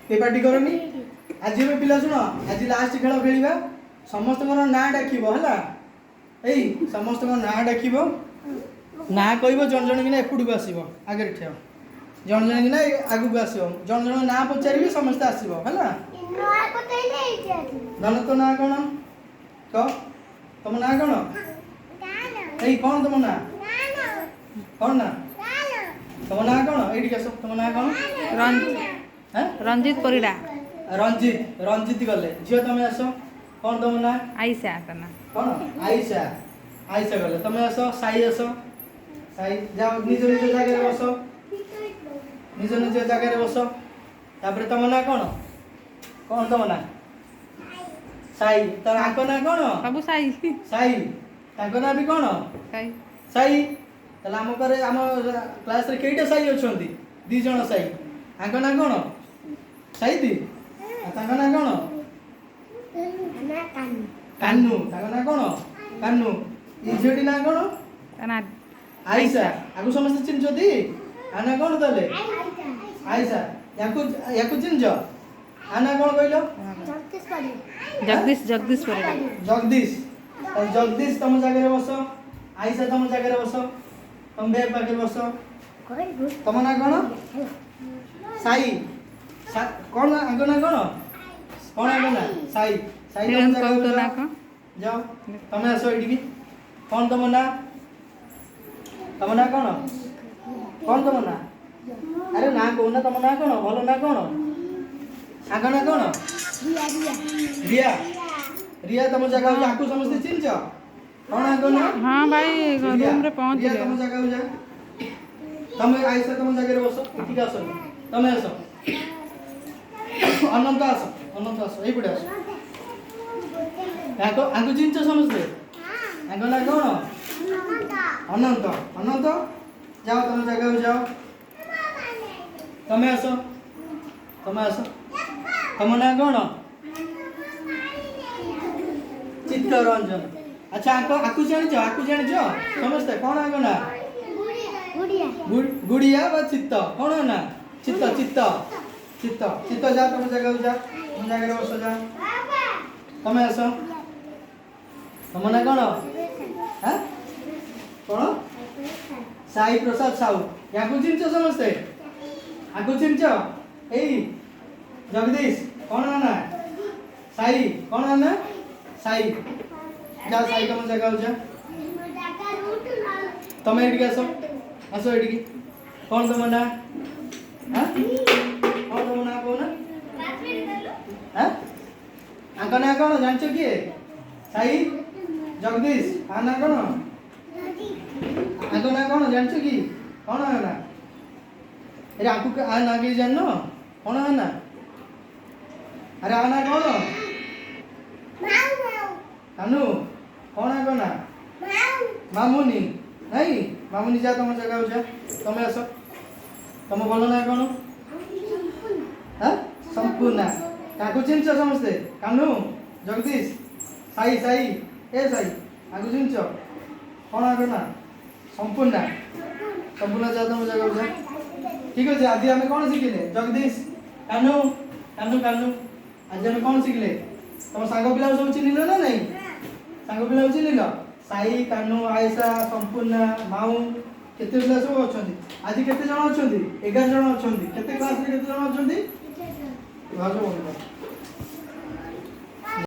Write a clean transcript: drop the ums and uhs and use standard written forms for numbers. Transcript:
के पार्टी करनी आज भी पिला सुन आज लास्ट खेल खेलिबा समस्त ना डाकिबो हला एई समस्त ना डाकिबो ना कहबो जन जन किना एपुड को आसीबो आगे ठेव जन जन किना आगु को आसीबो जन जन ना पचारिबे समस्त आसीबो हला ना पचाइले एठी आसी धन तो ना कोन तो तुम ना कोन एई कोन तुम ना कोन ना तुम ना कोन एठी कसो तुम ना कोन रंजित परिडा रंजित रंजित गले झियो तुम आसो कोन तुम ना आयशा तना कोन आयशा आयशा गले तुम आसो साई आसो साई जाओ निज निज जगह रे बसो निज निज जगह रे बसो तापर तुम ना कोन तुम ना साई तर आको ना कोन सब साई साई ताको ना भी कोन साई साई तला हम करे हम क्लास रे केइटा साई अछंती दी जण साई आको ना कोन साई दी ताको ना कोन ना कानी कान्नू ताको ना कोन कान्नू ई झियोटी ना कोन तना आयशा आगु समस्त चिन्ह दी आना कोन तले आयशा याकु चिन्ह आना कोन कहलो जगदीश परिडा जगदीश जगदीश तुम जगह रे बसो आयशा तुम जगह रे बसो तुम बे पाके बसो तुम ना कोन साई कौन आगो ना कौन आगो ना साई साई तुम जगह कौन तो रे ना को जाओ तुम आसो एठी कौन तुम ना कौन तुम ना अरे ना को ना तुम ना कौन भलो ना कौन आगो ना कौन रिया रिया तुम जगह आकु समस्त चिन्ह छ कौन आगो ना हां भाई रूम रे पहुंच रिया गए तुम जगह जा तुम आयशा तुम जगह रे बसो ठीक आसो तुम आसो अनंत आसो एई पडे आसो आगो चिन्ह छ समस्त आगो ना कौन अनंत अनंत जाओ तुम जगह जाओ तुम आसो तुम ना कौन चित्तरंजन अच्छा आकु जान समझते कौन आगो ना गुड़िया गुड़िया बा चित्त कौन है ना चित्त चित्त चित्त चित्त जा तुम जगह रे बसो जा तुम आसो तुम ना कौन हैं कौन साई प्रसाद साहू याकु चिन्ह समझते आकु चिन्ह एई जगदीश कौन है ना साई कौन है ना साई जा साई तुम जगह जा तुम एठी आसो एठी कौन तुम ना हां कौन तुम ना कौन हां आंका ना कौन जानछो किए साई जगदीश आना कौन आंका ना कौन जानछो की कौन है ना अरे आंकु के आ ना के जाननो कौन है ना अरे आना कौन कानू कौन है ना मामुनी नहीं मामुनी जा तुम जगह जा तुम आसो तुम बोलो ना कौन हां संपूर्ण काकु चिन्ह समझते कानू जगदीश साई साई ए साई आगु चिन्ह कौन है ना संपूर्ण संपूर्ण जा तुम जगह जा ठीक है आज हमें कौन शिखिले जगदीश कानू कानू कानू आज हमें कौन शिखिले तुम सांग पिला सब चिन्हिल ना नहीं सांग पिला चिन्हिल साई कानू आयशा संपूर्ण माऊ केते पिला सब अछंती आज केते जण अछंती 11 जण अछंती केते क्लास रे केते जण अछंती भाजो बोल